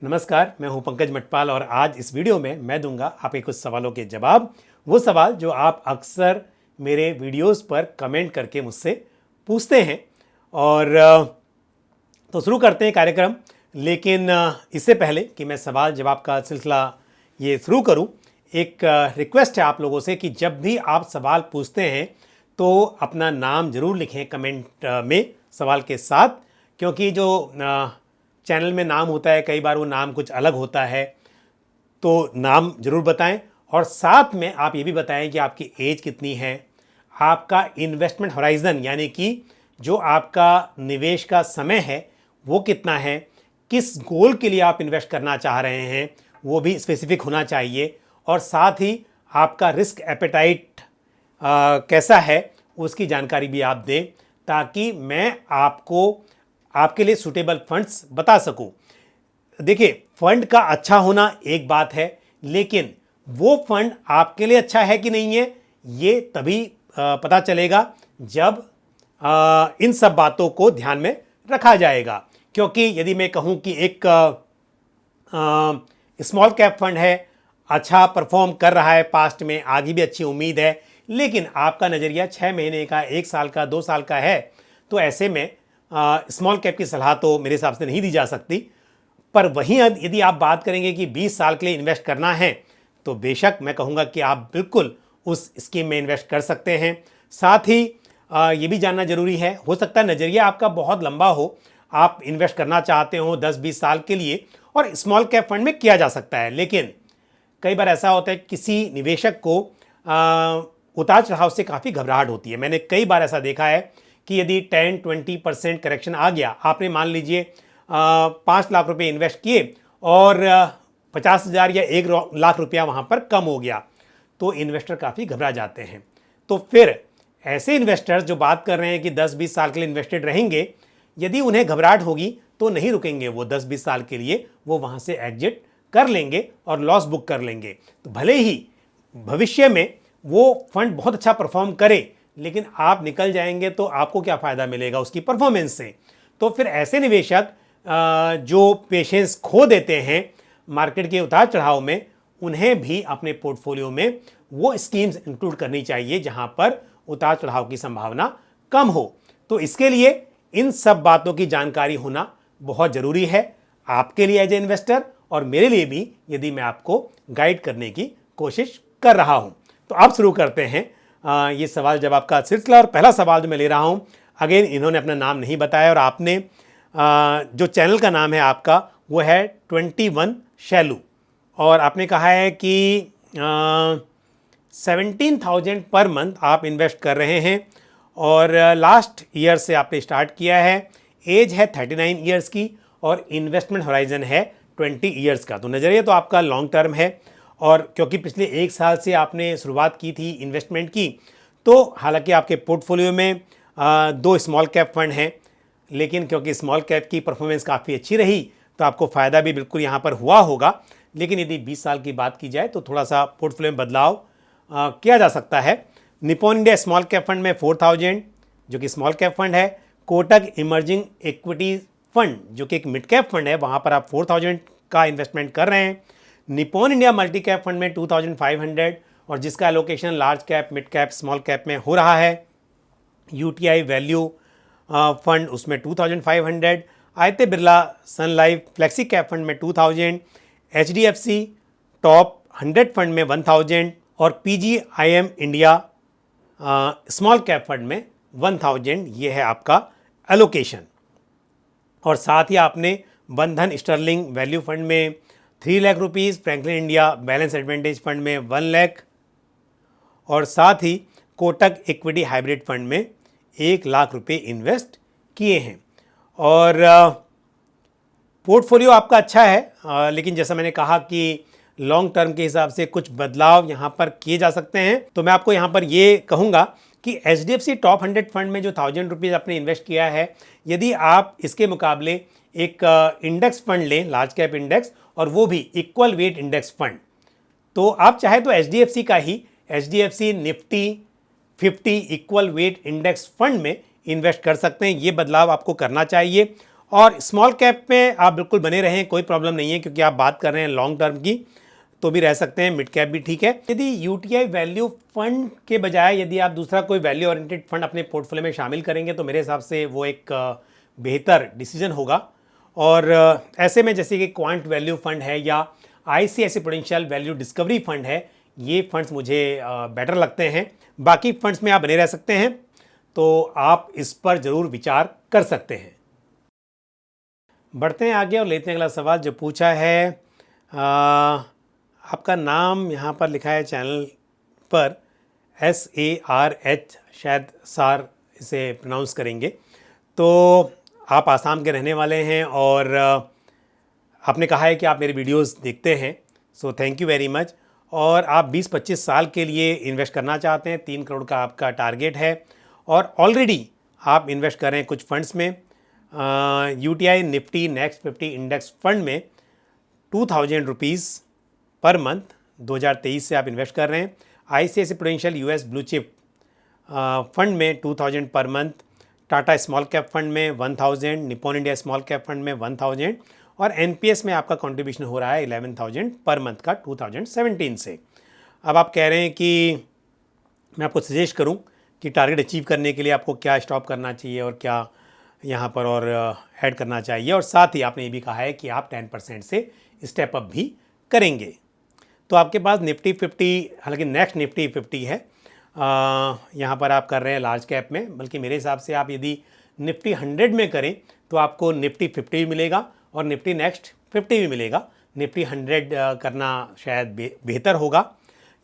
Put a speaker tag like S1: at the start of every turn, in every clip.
S1: नमस्कार, मैं हूं पंकज मटपाल और आज इस वीडियो में मैं दूंगा आपके कुछ सवालों के जवाब। वो सवाल जो आप अक्सर मेरे वीडियोस पर कमेंट करके मुझसे पूछते हैं। और तो शुरू करते हैं कार्यक्रम। लेकिन इससे पहले कि मैं सवाल जवाब का सिलसिला ये शुरू करूं, एक रिक्वेस्ट है आप लोगों से कि जब भी आप सवाल पूछते हैं तो अपना नाम ज़रूर लिखें कमेंट में सवाल के साथ, क्योंकि जो चैनल में नाम होता है कई बार वो नाम कुछ अलग होता है, तो नाम ज़रूर बताएं। और साथ में आप ये भी बताएं कि आपकी एज कितनी है, आपका इन्वेस्टमेंट होराइज़न यानी कि जो आपका निवेश का समय है वो कितना है, किस गोल के लिए आप इन्वेस्ट करना चाह रहे हैं वो भी स्पेसिफिक होना चाहिए। और साथ ही आपका रिस्क एपेटाइट कैसा है उसकी जानकारी भी आप दें, ताकि मैं आपके लिए सूटेबल फंड्स बता सकूं। देखिए, फंड का अच्छा होना एक बात है, लेकिन वो फंड आपके लिए अच्छा है कि नहीं है ये तभी पता चलेगा जब इन सब बातों को ध्यान में रखा जाएगा। क्योंकि यदि मैं कहूं कि एक स्मॉल कैप फंड है, अच्छा परफॉर्म कर रहा है, पास्ट में आगे भी अच्छी उम्मीद है, लेकिन आपका नज़रिया 6 महीने का, 1 साल का, 2 साल का है, तो ऐसे में स्मॉल कैप की सलाह तो मेरे हिसाब से नहीं दी जा सकती। पर वहीं यदि आप बात करेंगे कि 20 साल के लिए इन्वेस्ट करना है, तो बेशक मैं कहूँगा कि आप बिल्कुल उस स्कीम में इन्वेस्ट कर सकते हैं। साथ ही ये भी जानना जरूरी है, हो सकता है नज़रिया आपका बहुत लंबा हो, आप इन्वेस्ट करना चाहते हो 10-20 साल के लिए, और स्मॉल कैप फंड में किया जा सकता है। लेकिन कई बार ऐसा होता है किसी निवेशक को उतार चढ़ाव से काफ़ी घबराहट होती है। मैंने कई बार ऐसा देखा है कि यदि 10-20% करेक्शन आ गया, आपने मान लीजिए 5 लाख रुपए इन्वेस्ट किए और 50,000 या 1 लाख रुपया वहाँ पर कम हो गया, तो इन्वेस्टर काफ़ी घबरा जाते हैं। तो फिर ऐसे इन्वेस्टर्स जो बात कर रहे हैं कि 10-20 साल के लिए इन्वेस्टेड रहेंगे, यदि उन्हें घबराहट होगी तो नहीं रुकेंगे वो 10-20 साल के लिए, वो वहाँ से एग्जिट कर लेंगे और लॉस बुक कर लेंगे। तो भले ही भविष्य में वो फंड बहुत अच्छा परफॉर्म करे, लेकिन आप निकल जाएंगे तो आपको क्या फ़ायदा मिलेगा उसकी परफॉर्मेंस से। तो फिर ऐसे निवेशक जो पेशेंस खो देते हैं मार्केट के उतार चढ़ाव में, उन्हें भी अपने पोर्टफोलियो में वो स्कीम्स इंक्लूड करनी चाहिए जहां पर उतार चढ़ाव की संभावना कम हो। तो इसके लिए इन सब बातों की जानकारी होना बहुत ज़रूरी है आपके लिए एज ए इन्वेस्टर, और मेरे लिए भी यदि मैं आपको गाइड करने की कोशिश कर रहा हूं। तो अब शुरू करते हैं ये सवाल जवाब का सिलसिला। और पहला सवाल जो मैं ले रहा हूं, अगेन इन्होंने अपना नाम नहीं बताया, और आपने जो चैनल का नाम है आपका वो है 21 शैलू, और आपने कहा है कि 17,000 पर मंथ आप इन्वेस्ट कर रहे हैं, और लास्ट ईयर से आपने स्टार्ट किया है। एज है 39 ईयर्स की, और इन्वेस्टमेंट होराइजन है 20 ईयर्स का। तो नज़रिया तो आपका लॉन्ग टर्म है, और क्योंकि पिछले 1 साल से आपने शुरुआत की थी इन्वेस्टमेंट की, तो हालांकि आपके पोर्टफोलियो में 2 स्मॉल कैप फंड हैं, लेकिन क्योंकि स्मॉल कैप की परफॉर्मेंस काफ़ी अच्छी रही तो आपको फ़ायदा भी बिल्कुल यहाँ पर हुआ होगा। लेकिन यदि 20 साल की बात की जाए तो थोड़ा सा पोर्टफोलियो में बदलाव किया जा सकता है। Nippon India small cap fund में 4,000 जो कि स्मॉल कैप फंड है। कोटक इमर्जिंग इक्विटी फंड जो कि एक मिड कैप फंड है, वहाँ पर आप 4,000 का इन्वेस्टमेंट कर रहे हैं। Nippon India multi cap fund में 2,500, और जिसका allocation large cap, mid cap, small cap में हो रहा है। यूटीआई वैल्यू फंड उसमें 2,500, आदित्य बिरला सन लाइफ फ्लेक्सी कैप फंड में 2,000, एचडीएफसी टॉप 100 फंड में 1,000, और PGIM India small cap fund में 1,000। ये है आपका एलोकेशन। और साथ ही आपने बंधन स्टर्लिंग वैल्यू फंड में 3 lakh rupees, Franklin India balance advantage fund में 1 लाख, और साथ ही कोटक इक्विटी हाइब्रिड फंड में 1 लाख रुपए इन्वेस्ट किए हैं। और पोर्टफोलियो आपका अच्छा है, लेकिन जैसा मैंने कहा कि लॉन्ग टर्म के हिसाब से कुछ बदलाव यहाँ पर किए जा सकते हैं। तो मैं आपको यहाँ पर ये कहूँगा कि एचडीएफसी टॉप 100 फंड में जो 1,000 रुपीज़ आपने इन्वेस्ट किया है, यदि आप इसके मुकाबले एक इंडेक्स फंड लें, लार्ज कैप इंडेक्स, और वो भी इक्वल वेट इंडेक्स फंड, तो आप चाहे तो एचडीएफसी का ही HDFC Nifty 50 equal weight index fund में इन्वेस्ट कर सकते हैं। ये बदलाव आपको करना चाहिए। और स्मॉल कैप में आप बिल्कुल बने रहें, कोई प्रॉब्लम नहीं है, क्योंकि आप बात कर रहे हैं लॉन्ग टर्म की, तो भी रह सकते हैं। मिड कैप भी ठीक है। यदि यूटीआई वैल्यू फंड के बजाय यदि आप दूसरा कोई वैल्यू ओरिएंटेड फंड अपने पोर्टफोलियो में शामिल करेंगे तो मेरे हिसाब से वो एक बेहतर डिसीजन होगा। और ऐसे में जैसे कि क्वांट वैल्यू फंड है या ICICI Prudential value discovery fund है, ये फंड्स मुझे बेटर लगते हैं। बाकी फंड्स में आप बने रह सकते हैं, तो आप इस पर ज़रूर विचार कर सकते हैं। बढ़ते हैं आगे और लेते हैं अगला सवाल जो पूछा है। आपका नाम यहाँ पर लिखा है चैनल पर SARH, शायद सार इसे प्रोनाउंस करेंगे। तो आप आसाम के रहने वाले हैं और आपने कहा है कि आप मेरे वीडियोस देखते हैं, so thank you very much. और आप 20-25 साल के लिए इन्वेस्ट करना चाहते हैं, 3 करोड़ का आपका टारगेट है और ऑलरेडी आप इन्वेस्ट कर रहे हैं कुछ फंड्स में। UTI Nifty next 50 index fund में 2000 रुपीज़ पर मंथ 2023 से आप इन्वेस्ट कर रहे हैं। ICICI Prudential US blue chip fund में 2000 पर month, Tata small cap fund में 1000, Nippon India small cap fund में 1000 और एनपीएस में आपका कंट्रीब्यूशन हो रहा है 11,000 पर मंथ का 2017 से। अब आप कह रहे हैं कि मैं आपको सजेस्ट करूं कि टारगेट अचीव करने के लिए आपको क्या स्टॉप करना चाहिए और क्या यहाँ पर और ऐड करना चाहिए, और साथ ही आपने ये भी कहा है कि आप 10% से स्टेप अप भी करेंगे। तो आपके पास निफ्टी 50, हालांकि नेक्स्ट निफ्टी 50 है, यहाँ पर आप कर रहे हैं लार्ज कैप में, बल्कि मेरे हिसाब से आप यदि निफ्टी 100 में करें तो आपको निफ्टी 50 भी मिलेगा और निफ्टी नेक्स्ट 50 भी मिलेगा। निफ्टी 100 करना शायद बेहतर होगा,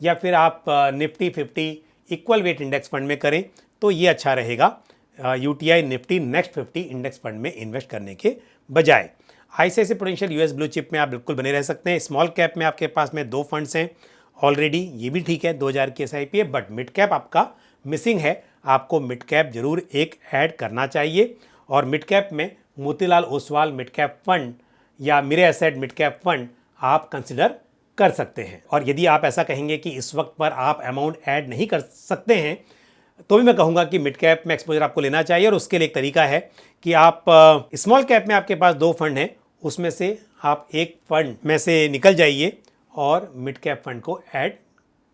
S1: या फिर आप Nifty 50 equal weight index fund में करें तो ये अच्छा रहेगा UTI Nifty next 50 index fund में इन्वेस्ट करने के बजाय। ICICI Prudential US blue chip में आप बिल्कुल बने रह सकते हैं। स्मॉल कैप में आपके पास में 2 फंड्स हैं ऑलरेडी, ये भी ठीक है, 2000 की एसआईपी है, बट मिड कैप आपका मिसिंग है। आपको मिड कैप जरूर एक ऐड करना चाहिए और मिड कैप में Motilal Oswal mid cap fund या मेरे एसेट मिड कैप फंड आप कंसिडर कर सकते हैं। और यदि आप ऐसा कहेंगे कि इस वक्त पर आप अमाउंट ऐड नहीं कर सकते हैं तो भी मैं कहूँगा कि मिड कैप में एक्सपोजर आपको लेना चाहिए, और उसके लिए एक तरीका है कि आप स्मॉल कैप में आपके पास 2 फंड हैं, उसमें से आप एक फंड में से निकल जाइए और मिड कैप फंड को ऐड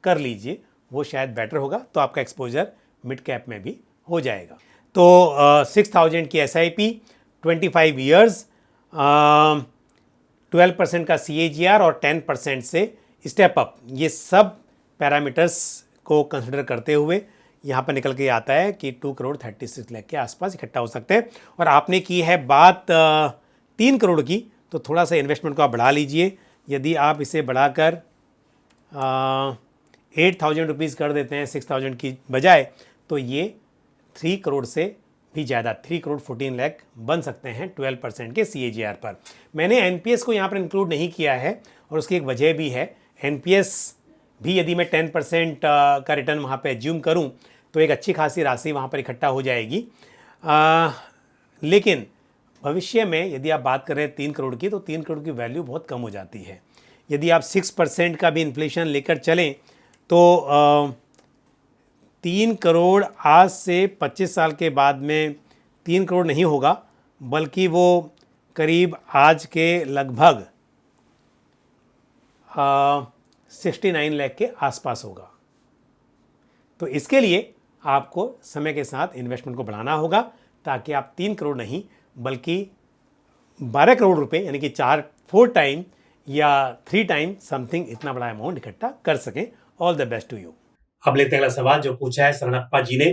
S1: कर लीजिए, वो शायद बेटर होगा, तो आपका एक्सपोजर मिड कैप में भी हो जाएगा। तो 6000 की एसआईपी, 25 ईयर्स, 12% का CAGR और 10% से स्टेप अप, ये सब पैरामीटर्स को कंसिडर करते हुए यहाँ पर निकल के आता है कि 2 करोड़ 36 लाख के आसपास इकट्ठा हो सकते हैं। और आपने की है बात 3 करोड़ की, तो थोड़ा सा इन्वेस्टमेंट को आप बढ़ा लीजिए। यदि आप इसे बढ़ाकर 8000 रुपीज़ कर देते हैं 6000 की बजाय, तो ये 3 करोड़ से भी ज़्यादा 3 करोड़ 14 लाख बन सकते हैं 12% के CAGR पर। मैंने NPS को यहाँ पर इंक्लूड नहीं किया है और उसकी एक वजह भी है। NPS भी यदि मैं 10% का रिटर्न वहाँ पे एज्यूम करूँ तो एक अच्छी खासी राशि वहाँ पर इकट्ठा हो जाएगी। लेकिन भविष्य में यदि आप बात कर रहे हैं 3 करोड़ की, तो 3 करोड़ की वैल्यू बहुत कम हो जाती है। यदि आप 6% का भी इन्फ्लेशन लेकर चलें तो 3 करोड़ आज से 25 साल के बाद में 3 करोड़ नहीं होगा, बल्कि वो करीब आज के लगभग 69 लाख के आसपास होगा। तो इसके लिए आपको समय के साथ इन्वेस्टमेंट को बढ़ाना होगा ताकि आप 3 करोड़ नहीं बल्कि 12 करोड़ रुपए, यानी कि 4 टाइम या 3 टाइम समथिंग इतना बड़ा अमाउंट इकट्ठा कर सकें। All the best to you. अब लेते हैं अगला सवाल जो पूछा है शरणप्पा जी ने।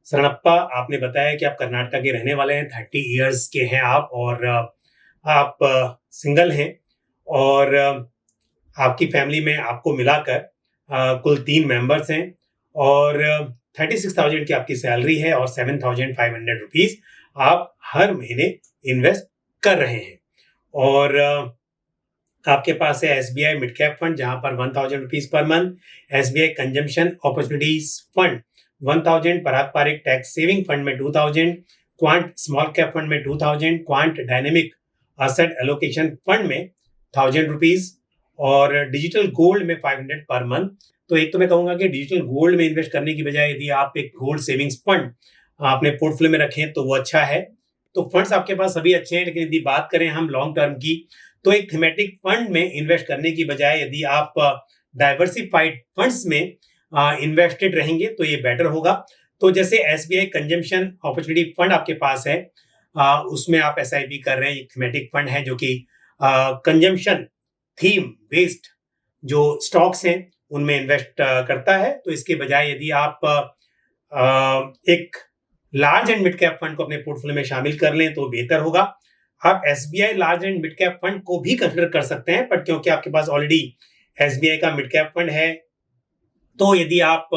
S1: शरणप्पा, आपने बताया कि आप कर्नाटका के रहने वाले हैं, 30 ईयर्स के हैं आप, और आप सिंगल हैं और आपकी फैमिली में आपको मिलाकर कुल 3 मेंबर्स हैं और 36,000 की आपकी सैलरी है और 7,500 रुपीज़ आप हर महीने इन्वेस्ट कर रहे हैं। और आपके पास है SBI मिड कैप फंड जहां पर 1,000 rupees per month, SBI consumption opportunities fund 1,000, पराग पारिक टैक्स सेविंग फंड में 2,000, क्वांट स्मॉल कैप फंड में 2,000, quant dynamic asset allocation fund में 1,000 रुपीज़ और डिजिटल गोल्ड में 500 पर मंथ। तो एक तो मैं कहूंगा कि डिजिटल गोल्ड में इन्वेस्ट करने की बजाय यदि आप एक गोल्ड सेविंग्स फंड अपने पोर्टफोलियो में रखें तो वो अच्छा है। तो फंड्स आपके पास सभी अच्छे हैं, लेकिन यदि बात करें हम लॉन्ग टर्म की, तो एक थीमेटिक फंड में इन्वेस्ट करने की बजाय यदि आप डाइवर्सिफाइड फंड्स में इन्वेस्टेड रहेंगे तो ये बेटर होगा। तो जैसे एसबीआई कंजम्पशन अपॉर्चुनिटी फंड आपके पास है, उसमें आप एसआईपी कर रहे हैं, एक थीमेटिक फंड है जो कि कंजम्पशन थीम बेस्ड जो स्टॉक्स हैं उनमें इन्वेस्ट करता है। तो इसके बजाय यदि आप एक large and mid cap fund को अपने पोर्टफोलियो में शामिल कर लें तो बेहतर होगा। आप SBI large and mid cap fund को भी कंसिडर कर सकते हैं, बट क्योंकि आपके पास ऑलरेडी एसबीआई का मिड कैप फंड है, तो यदि आप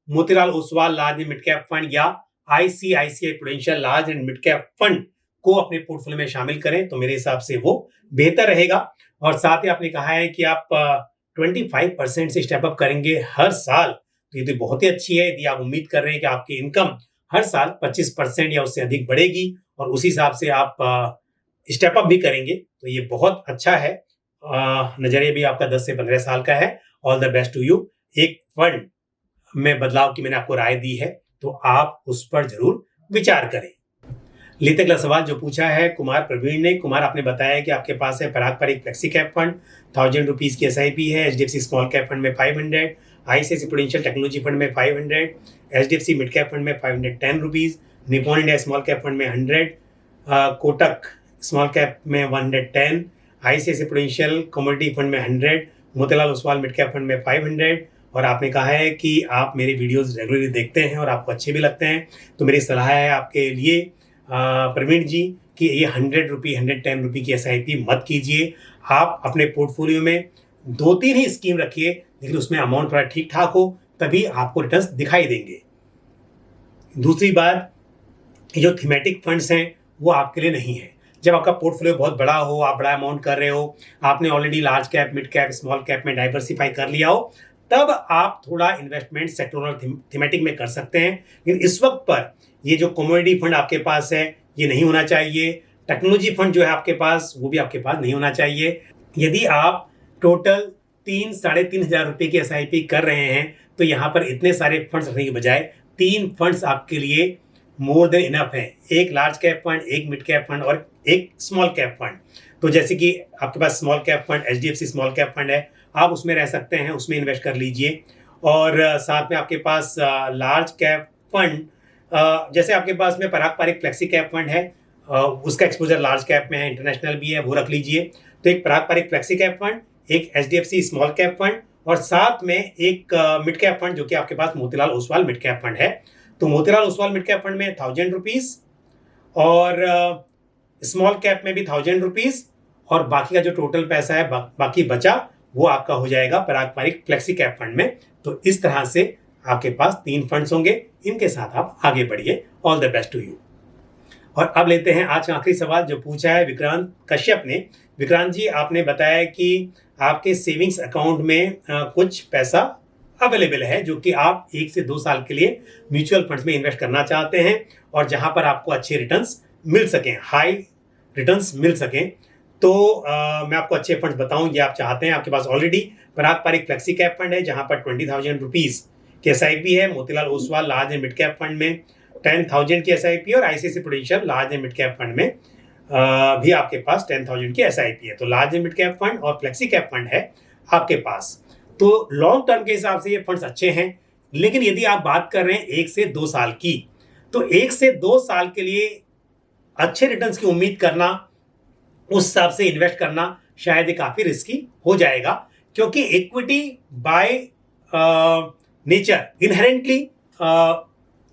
S1: Motilal Oswal large and mid cap fund या ICICI Prudential large and mid cap fund को अपने पोर्टफोलियो में शामिल करें तो मेरे हिसाब से वो बेहतर रहेगा। और साथ ही आपने कहा है कि आप 25% से स्टेप अप करेंगे हर साल, तो ये तो बहुत ही अच्छी है। यदि आप उम्मीद कर रहे हैं कि आपकी इनकम हर साल 25% या उससे अधिक बढ़ेगी और उसी हिसाब से आप स्टेप अप भी करेंगे तो ये बहुत अच्छा है। नजरिया भी आपका 10 से 15 साल का है। All the best to you. एक फंड में बदलाव की मैंने आपको राय दी है तो आप उस पर जरूर विचार करें। लेते अगला सवाल जो पूछा है कुमार प्रवीण ने। कुमार, आपने बताया कि आपके पास है पराग पर एक फ्लेक्सी कैप फंड, 1000 रुपीज की एसआईपी है, एचडीएफसी स्मॉल कैप फंड में 500, आईसीआईसीआई प्रूडेंशियल टेक्नोलॉजी फंड में 500, एचडीएफसी मिड कैप फंड में 510 rupees, Nippon India small cap fund में 100, कोटक स्मॉल कैप में 110, आईसीआईसीआई प्रूडेंशियल कमोडिटी फंड में 100, Motilal Oswal mid cap fund में 500। और आपने कहा है कि आप मेरे वीडियोस रेगुलरली देखते हैं और आपको अच्छे भी लगते हैं, तो मेरी सलाह है आपके लिए प्रवीण जी कि ये 110 रुपये की एसआईपी मत कीजिए। आप अपने पोर्टफोलियो में 2-3 ही स्कीम रखिए, लेकिन उसमें अमाउंट थोड़ा ठीक ठाक हो, तभी आपको रिटर्न्स दिखाई देंगे। दूसरी बात, जो थीमेटिक फंड्स हैं वो आपके लिए नहीं है। जब आपका पोर्टफोलियो बहुत बड़ा हो, आप बड़ा अमाउंट कर रहे हो, आपने already large cap, mid cap, small cap में डाइवर्सिफाई कर लिया हो, तब आप थोड़ा इन्वेस्टमेंट सेक्टोरल थीमेटिक में कर सकते हैं। लेकिन इस वक्त पर ये जो कमोडिटी फंड आपके पास है ये नहीं होना चाहिए। टेक्नोलॉजी फंड जो है आपके पास वो भी आपके पास नहीं होना चाहिए। यदि आप टोटल 3-3.5 हजार रुपये की एसआईपी कर रहे हैं तो यहाँ पर इतने सारे फंड्स रखने के बजाय 3 फंड्स आपके लिए मोर देन इनफ है। एक लार्ज कैप फंड, एक मिड कैप फंड और एक स्मॉल कैप फंड। तो जैसे कि आपके पास small cap fund HDFC small cap fund है, आप उसमें रह सकते हैं, उसमें इन्वेस्ट कर लीजिए। और साथ में आपके पास लार्ज कैप फंड, जैसे आपके पास में पराग पारिक फ्लेक्सी कैप फंड है, उसका एक्सपोजर लार्ज कैप में है, इंटरनेशनल भी है, वो रख लीजिए। तो एक पराग पारिक फ्लेक्सी कैप फंड, एक एचडीएफसी स्मॉल कैप फंड और साथ में एक मिड कैप फंड जो कि आपके पास Motilal Oswal mid cap fund है। तो Motilal Oswal mid cap fund में 1000 रुपीज और स्मॉल कैप में भी 1000 रुपीज, और बाकी का जो टोटल पैसा है बाकी बचा वो आपका हो जाएगा पराग पारिक फ्लेक्सी कैप फंड में। तो इस तरह से आपके पास 3 फंड्स होंगे, इनके साथ आप आगे बढ़िए। All the best to you. और अब लेते हैं आज का आखिरी सवाल जो पूछा है विक्रांत कश्यप ने। विक्रांत जी, आपने बताया कि आपके सेविंग्स अकाउंट में कुछ पैसा अवेलेबल है जो कि आप 1 से 2 साल के लिए म्यूचुअल फंड्स में इन्वेस्ट करना चाहते हैं और जहां पर आपको अच्छे रिटर्न्स मिल सकें, हाई रिटर्न्स मिल सकें। तो मैं आपको अच्छे फंड्स बताऊं, ये आप चाहते हैं। आपके पास ऑलरेडी पराग पारिक फ्लेक्सी कैप फंड है जहां पर 20,000 रुपीज की एसआईपी है, Motilal Oswal large and mid cap fund में 10,000 की एसआईपी और ICICI Prudential large and mid cap fund में भी आपके पास 10,000 की एसआईपी है। तो large and mid cap fund और फ्लेक्सी कैप फंड है आपके पास। तो लॉन्ग टर्म के हिसाब से ये फंड्स अच्छे हैं, लेकिन यदि आप बात कर रहे हैं 1 से 2 साल की, तो 1 से 2 साल के लिए अच्छे रिटर्न्स की उम्मीद करना, उस हिसाब से इन्वेस्ट करना शायद ये काफी रिस्की हो जाएगा, क्योंकि equity by nature inherently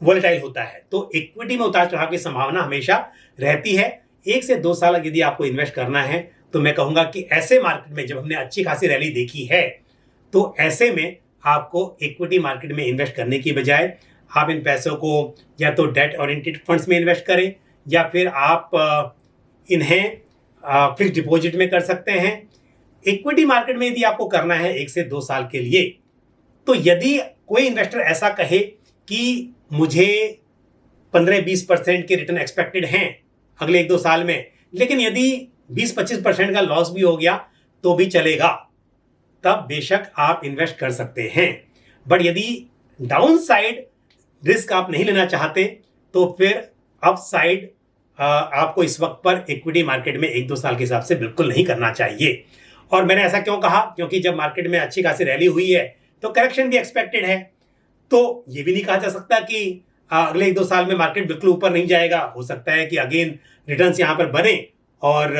S1: volatile होता है। तो इक्विटी में उतार चढ़ाव की संभावना हमेशा रहती है। 1 से 2 साल यदि आपको इन्वेस्ट करना है तो मैं कहूंगा कि ऐसे मार्केट में जब हमने अच्छी खासी रैली देखी है, तो ऐसे में आपको इक्विटी मार्केट में इन्वेस्ट करने की बजाय आप इन पैसों को या तो डेट ओरिएंटेड फंड्स में इन्वेस्ट करें या फिर आप इन्हें फिक्स डिपॉजिट में कर सकते हैं। इक्विटी मार्केट में यदि आपको करना है 1 से 2 साल के लिए, तो यदि कोई इन्वेस्टर ऐसा कहे कि मुझे 15-20% के रिटर्न एक्सपेक्टेड हैं अगले 1-2 साल में, लेकिन यदि 20-25% का लॉस भी हो गया तो भी चलेगा, तब बेशक आप इन्वेस्ट कर सकते हैं। बट यदि डाउन साइड रिस्क आप नहीं लेना चाहते तो फिर अप साइड आपको इस वक्त पर इक्विटी मार्केट में 1-2 साल के हिसाब से बिल्कुल नहीं करना चाहिए। और मैंने ऐसा क्यों कहा, क्योंकि जब मार्केट में अच्छी खासी रैली हुई है तो करेक्शन भी एक्सपेक्टेड है। तो ये भी नहीं कहा जा सकता कि अगले 1-2 साल में मार्केट बिल्कुल ऊपर नहीं जाएगा। हो सकता है कि अगेन रिटर्न्स यहाँ पर बने और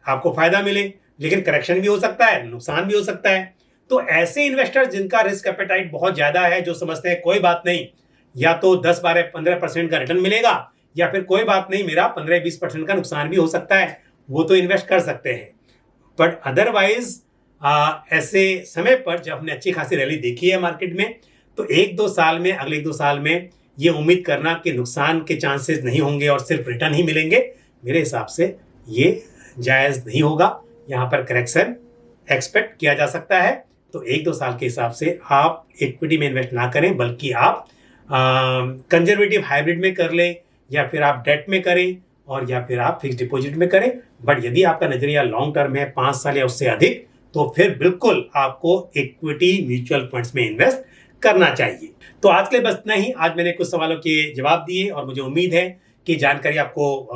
S1: आपको फायदा मिले, लेकिन करेक्शन भी हो सकता है, नुकसान भी हो सकता है। तो ऐसे इन्वेस्टर्स जिनका रिस्क एपेटाइट बहुत ज्यादा है, जो समझते हैं कोई बात नहीं, या तो 10-12-15% का रिटर्न मिलेगा या फिर कोई बात नहीं, मेरा 15-20% का नुकसान भी हो सकता है, वो तो इन्वेस्ट कर सकते हैं। बट अदरवाइज ऐसे समय पर जब हमने अच्छी खासी रैली देखी है मार्केट में, तो 1-2 साल में, अगले 1-2 साल में ये उम्मीद करना कि नुकसान के चांसेस नहीं होंगे और सिर्फ रिटर्न ही मिलेंगे, मेरे हिसाब से ये जायज़ नहीं होगा। यहाँ पर करेक्शन एक्सपेक्ट किया जा सकता है। तो 1-2 साल के हिसाब से आप इक्विटी में इन्वेस्ट ना करें, बल्कि आप कंजर्वेटिव हाइब्रिड में कर लें, या फिर आप डेट में करें, और या फिर आप फिक्स डिपॉजिट में करें। बट यदि आपका नजरिया लॉन्ग टर्म है, 5 साल या उससे अधिक, तो फिर बिल्कुल आपको इक्विटी म्यूचुअल फंड्स में इन्वेस्ट करना चाहिए। तो आज के लिए बस इतना ही। आज मैंने कुछ सवालों के जवाब दिए और मुझे उम्मीद है कि जानकारी आपको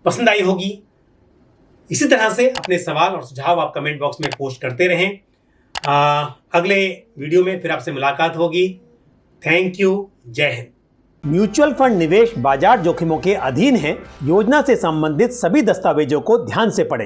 S1: पसंद आई होगी। इसी तरह से अपने सवाल और सुझाव आप कमेंट बॉक्स में पोस्ट करते रहें। अगले वीडियो में फिर आपसे मुलाकात होगी। Thank you. जय हिंद।
S2: म्यूचुअल फंड निवेश बाजार जोखिमों के अधीन है। योजना से संबंधित सभी दस्तावेजों को ध्यान से पढ़ें।